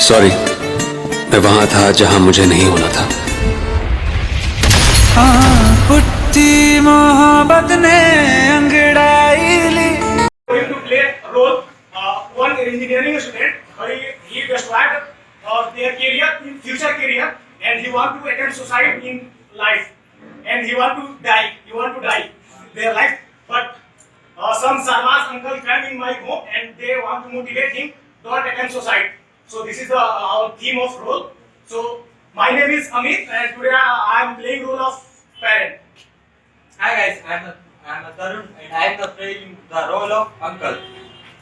Sorry, मैं वहां था जहां मुझे नहीं होना था। पुट्टी मोहब्बत ने अंगड़ाई ली। Going to play a role. One engineering student, he described their career in future career, and he want to attempt suicide in life, and he want to die. He want to die their life, but some Sarmas uncle came in my home and they want to motivate him don't attempt suicide. So this is the our theme of role. So my name is Amit, and today I am playing role of parent. Hi guys, I'm Tarun and I am playing the role of uncle.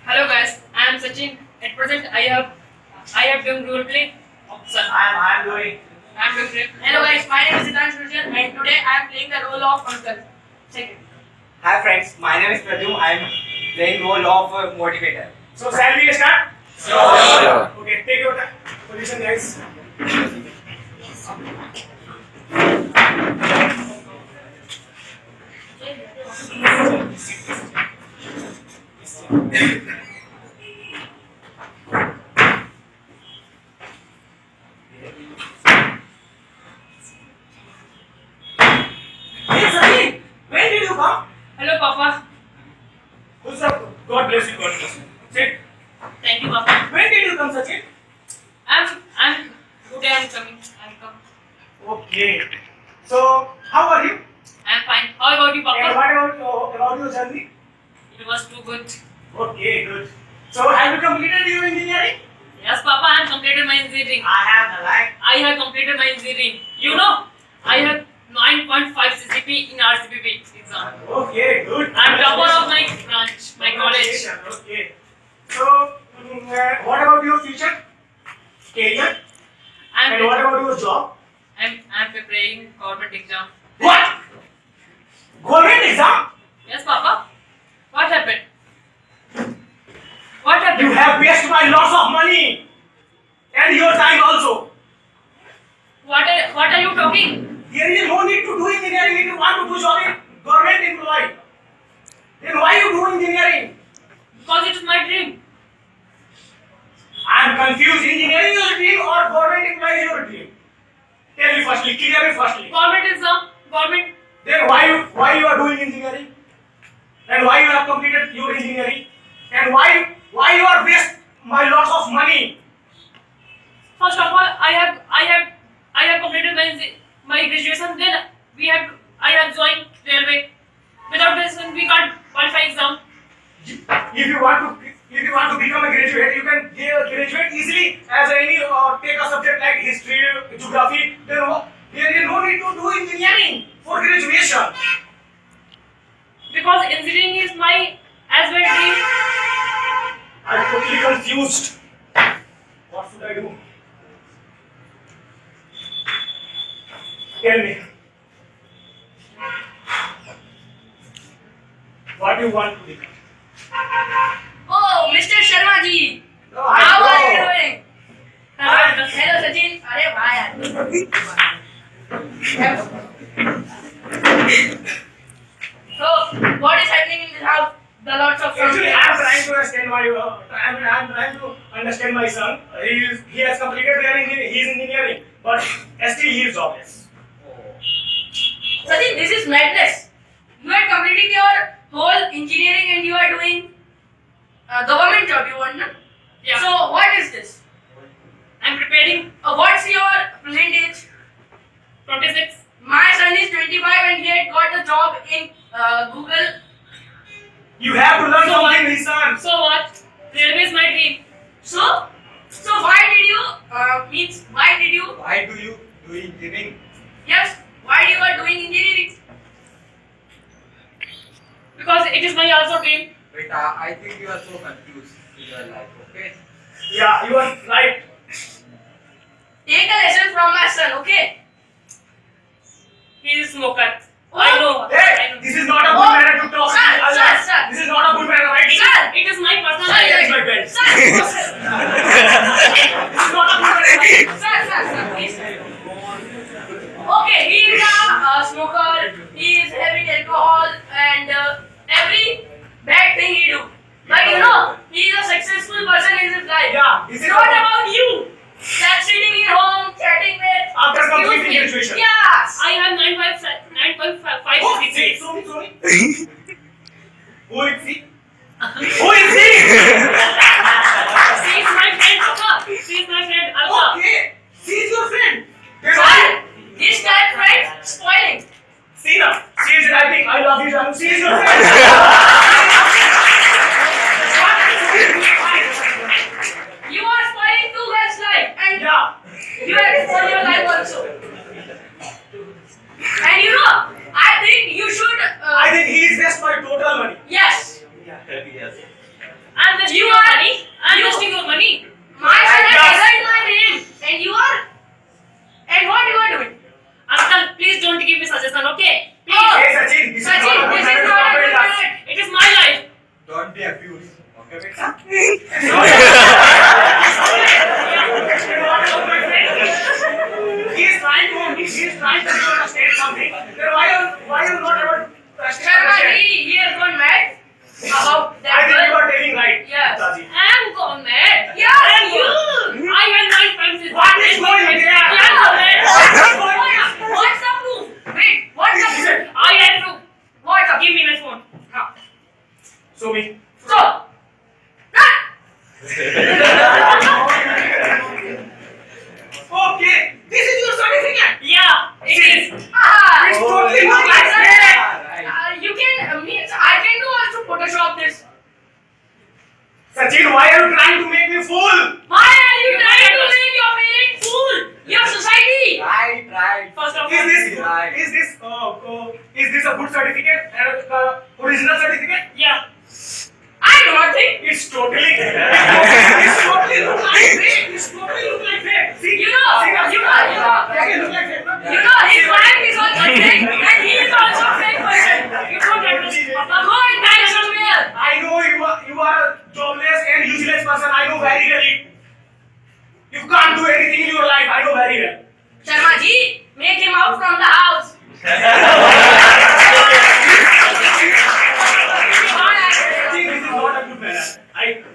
Hello guys, I am Sachin. At present, I have done role play. Sir, I am doing. I am doing great. Hello guys, my name is Siddharth Srujan and today I am playing the role of uncle. Second. Hi friends, my name is Pradyum. I am playing role of motivator. So shall we start? Sure. Okay, take your time. Position, guys. Hey, Sachin, when did you come? Hello Papa. Who's up? God bless you. God bless you. Sit. Thank you Papa. When did you come, Sachin? Today I am coming. I am come. Okay. So, how are you? I am fine. How about you And Papa? what about your journey? It was too good. Okay, good. So, have you completed your engineering? Yes Papa, I have completed my engineering. I have, like. I have completed my engineering. You know, I have 9.5 CCP in RCPP exam. Okay, good. I am topper of my branch, my college. Okay. So, what about your future career? I And what am about your job? preparing government exam. What? Government exam? Yes, Papa. What happened? What happened? You have wasted my lots of money and your time also. What are you talking? There is no need to do engineering if you want to do job in government employee. Then why you do engineering? Because it is my dream. I am confused. Engineering is your dream or government employee is your dream? Tell me firstly. Clear me firstly. Government exam. Government. Then why you are doing engineering? And why you have completed your engineering? And why you are waste my lots of money? First of all, I have completed my graduation. Then I have joined railway. Without this, we can't qualify exam. If you want to become a graduate, you can graduate easily as any or take a subject like history, geography. Then there is no need to do engineering for graduation. Because engineering is my as well dream. I'm totally confused. What should I do? Tell me. What do you want to become? Oh, Mr. Sharma ji, No, how are you know. doing? Hi. Hello, Sachin. अरे वाह यार. So, what is happening in this house? The lots of Actually, sound. I'm trying to understand I'm trying to understand my son. He has completed his engineering, but still he is jobless. Sachin, this is madness. You are completing your whole engineering and you are doing government job. You want, no? Yeah. So, what is this? I'm preparing What's your present age? 26. My son is 25 and he had got a job in Google. You have to learn So something, what? his son. So what? Railway is my dream. So why did you Why do you do engineering? yes, why you are doing engineering? Because it is my also dream. Wait, I think you are so confused in your life, okay? Yeah, you are right. Take a lesson from my son, okay? He is smoker. Oh. I know. I Hey, know. this is not a good manner to talk. Sir. This is not a good manner, right? Sir. It is my personal Sir, That's life. my belt. Sir, This is not a good manner. sir, please. Okay, he is a smoker. He is having alcohol and every bad thing he do. But you know, he is a successful person in his life. Yeah, this is What about you? Who is she? She is my friend, Papa. She is my friend, Alka. Okay, she is your friend. Then Sir, this time friend spoiling. see now, she is writing, I love you, Janu. She is your friend. You are spoiling two girls' life and Yeah. you have spoiled your life also. And you know, I think you should. I think he is just my total money. Yes. Yes. I'm wasting You your are- money. I'm you- wasting your money. My son Yes. has designed my name, and you are. And what you are doing? Uncle, please don't give me suggestion, okay? Please. Oh. Hey Sachin, this is Sachin, not a good this is manner to not a comment good us. minute. It is my life. Don't be abused. Okay, beta? He is trying to understand something. Then why you not able to Sharma, understand? he has gone mad about I that think you girl. are telling right. Yes. Saji. I'm gone mad. Yeah, And you. I and my friends is What is going on here? Yeah, I'm gone mad. What's the proof? Wait, what's the proof? I had to. What's the Give me my phone. Show me. So, run! Okay, this is your certificate. Yeah, it is. Ah, It's totally not I like said, that. you can, I can do also Photoshop this. Sachin, why are you trying to make me fool? Why are you trying to make your parents fool? Your society. Right. First of all, Is this a good certificate? Original certificate? yeah. I do not think. It's totally look like fake. It's totally look like fake. See, You know, see, you see, know, it look like fake, no? You know, his wife is also fake and he is also a fake person. You don't understand, Papa. Go and die somewhere. I know you are a jobless and useless person. I know very well it. You can't do anything in your life. I know very well. Sharma ji, make him out from the house. See, this is not a good manner.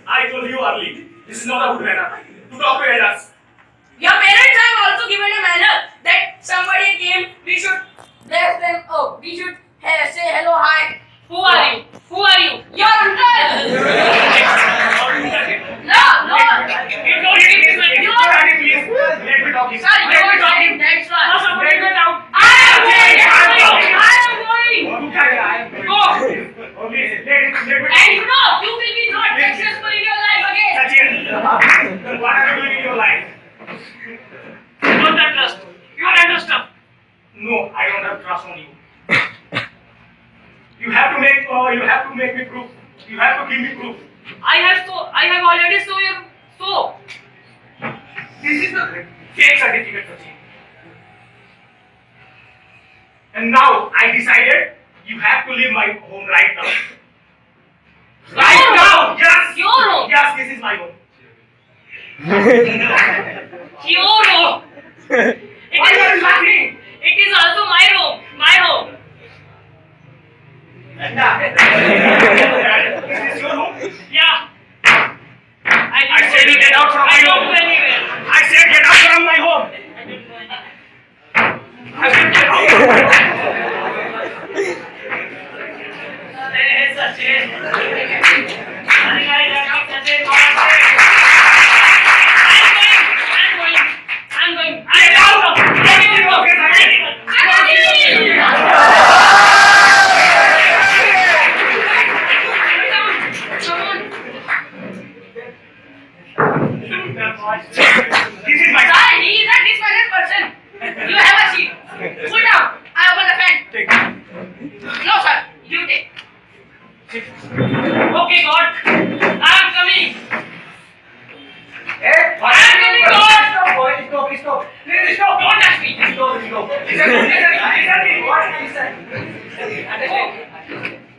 I told you early. This is not a good manner to talk to elders. Your parents have also given a manner that somebody came, we should bless them. Oh, we should say hello, hi. Who are you? Who are you? Your uncle. No. You don't give me my You phone. are. Please, let me talk. Sorry, you Let me are talk. saying that's why. First of all, get it out. I am going. Go. Okay, let me And you know, you will be not successful in your life again. Sachin, what are you doing in your life? You don't trust. You don't trust. No, I don't have trust on you. You have to make me proof. You have to give me proof. I have already saw your so. This is the fake certificate, Sachin. And now I decided you have to leave my home right now. Right Your now, home. yes. Your home. Yes, this is my home. Your home. Why are you laughing? It is also my home. My home. This is your home. Yeah. I said you get out from I my don't home. go anywhere. I said get out from my home. I don't go anywhere. I said get out from my home. Hey, Sachin. I'm going. Get out. Get out. This is my Sir, he is a dishonest person. You have a seat. Sit down. I open the fan. take. No, sir. You take. Okay, God. I'm coming. Hey, I'm coming, God. Stop, boy. Stop, stop. Please stop. Don't touch me. Stop, stop. Listen, what he said.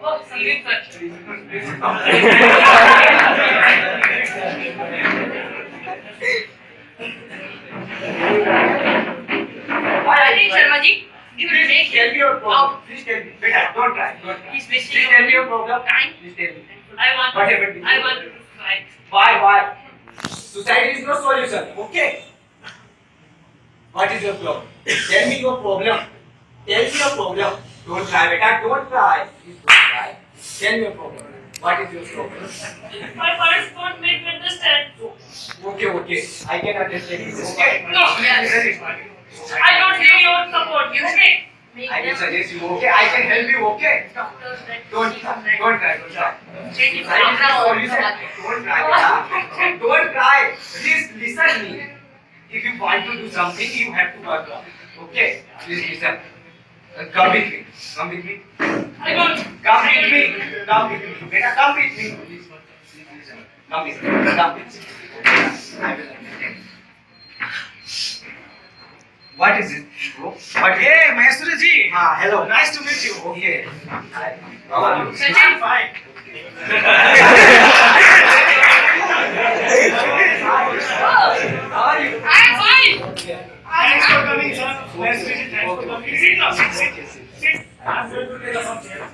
Oh, serious touch. I think Sharma ji, you will Please take tell him me your out. problem. Please tell me. Beta, don't try. Don't try. He's Please wasting tell me your problem. time. Please tell me. I want. What happened? I want to fight. Why? Suicide is no solution. Okay. What is your problem? Tell me your problem. Tell me your problem. Don't try, beta. Don't try. Please don't try. Tell me your problem. What is your problem? My parents won't make me understand. Okay, okay. I can understand this. Okay. No, I don't need your support. Okay? I can suggest you. Okay. I can help you. Okay. Doctors that Don't try. Don't try. Don't try. Take it I will from solution. Don't try. Don't try. Please listen me. If you want to do something, you have to work on it. Okay. Please listen. Come with me. Come with me. I don't. Come with me. Come with me. Beta, come with me. Please. Listen. Come with me. Come with me. I will understand. What is it, bro? What? Hey, Maestro ji. Hello. Nice to meet you. Okay. Hi. How are you? Sachin, fine. How are you? I'm fine. Thanks for coming, sir. Maestro ji, thanks for coming. Sit now. Sit. I'm going to take some chairs.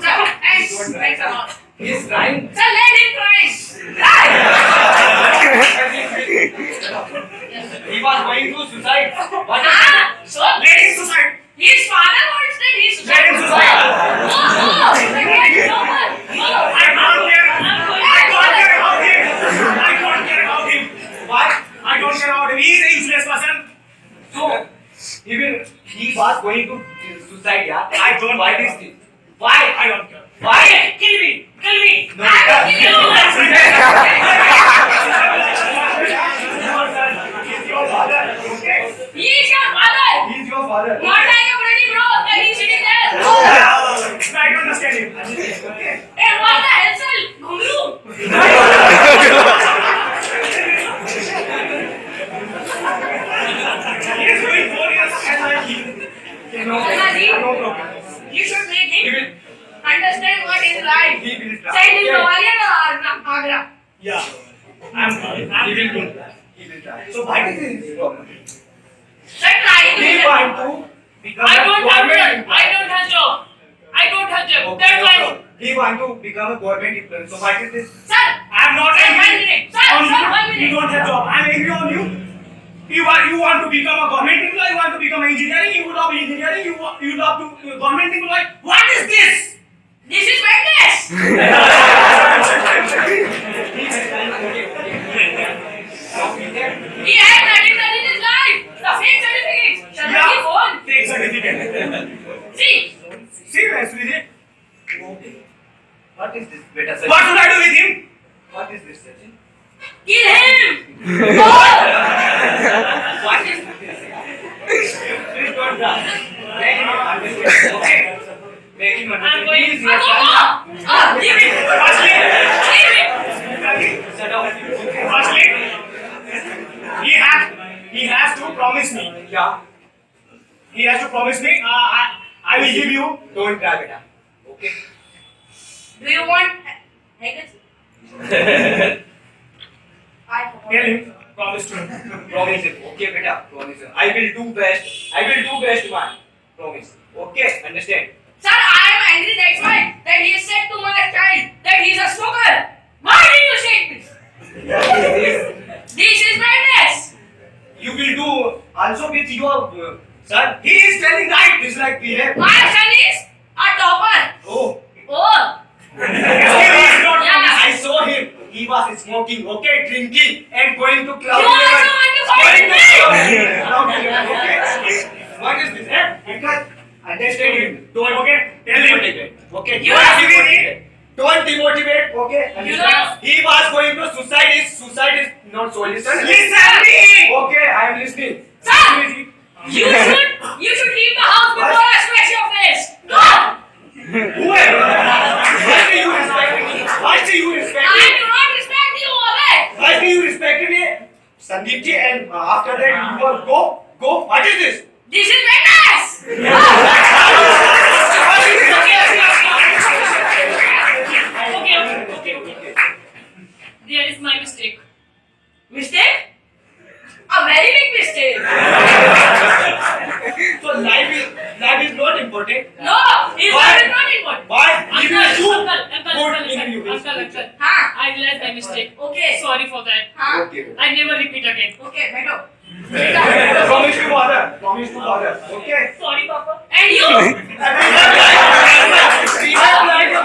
Sir, thanks a lot. He's crying. Sir, let him cry. He was going to suicide. What? So, Let him suicide. his father wants that he should Let him suicide. No, I don't care. I don't care about him. I don't care about him. Why? I don't care about him. He is a useless person. So, he was going to suicide, yeah? I don't Why care. is this? Why? I don't care. Why? Kill me. Kill me. No, I will kill you. He's your father. Okay. He is your father. He's your father. Not like a bloody bro that he's sitting there. I don't understand him. Okay. Hey, what the hell, sir? Guru? He is doing 4 years and I'm No problem. You should make He him will. understand what is life. He will try. Send him to Okay. Agra. Yeah. He will do. He will try. So, what is his problem? Sir, try He it. want to become I a don't have government job. employee. I don't have job. I don't have job. Okay, That's no why. problem. He want to become a government employee. So, what is this? Sir, I'm not Sir, angry 1 minute. Sir, on sir, you. 1 minute. You don't have job. I'm angry on you. You want to become a government employee, you want to become an engineering, you love engineering, you love to government employee. What is this? this is madness. He had nothing done in his life. The fake certificates. Sir, Yeah. he phone. Take certificate. See, See, Sriji, What is this, beta? Sachin? what should I do with him? What is this, Sachin? kill him. What is this? Please don't try. Make him understand. Okay. Make him understand. going- He is your Go, son. go. Leave it. Firstly, Leave it. Shut up. firstly, he has to promise me. Yeah. He has to promise me. I will give you. Don't try, beta. Okay. Do you want handkerchief? I Tell him. Promise to him. Promise it. Okay, beta. Promise it. I will do best. I will do best, man. Promise. Okay. Understand? Sir, I am angry. That's why that he said to my child that he is a smoker. Why did you say this? This is madness. You will do also with your son. He is telling right. It's like behave. My son is a topper. Oh. Oh, Still he is not. Yeah. I saw him. He was smoking, okay, drinking, and going to club. You also want to fight Going to with me? club 11, okay. What is this? Because understand him. Don't Okay, tell him. demotivate. Okay. You don't are demotivate. Don't demotivate. Okay. You Understand? know- He was going to suicide. Suicide is not solution. Listen me. Okay, I am listening. Sir, you should leave the house before I smash your face. Go. Whoever. Why do you respect me? Why do you respect I me? do not respect you, alright? Why do you respect me? Sandeep ji, and after that you will go. What is this? This is madness. Okay. There is my mistake. Mistake? A very big mistake. So life is not important. No, his Why? life is not important. Why? He will do Uncle, good in you. Uncle. Huh? I realized my mistake. Okay. Sorry for that. Huh? Okay. I never repeat again. Okay, beto. Promise to father. Promise to father. Okay. Sorry, Papa. And you? We have like a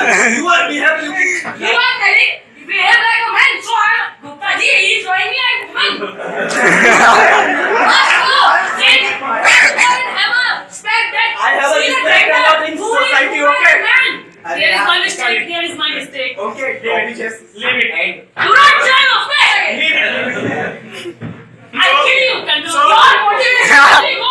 You are behaving. You are telling behave like a man. So Gupta ji, he is showing me I'm woman. Sit and have a respect that. I have a see the respect gender a lot in who is society, woman okay? and man. There is my mistake. There is my mistake. Okay, just leave it. Do not try to stay. Leave it. I kill you. Can you? So- Your motivation.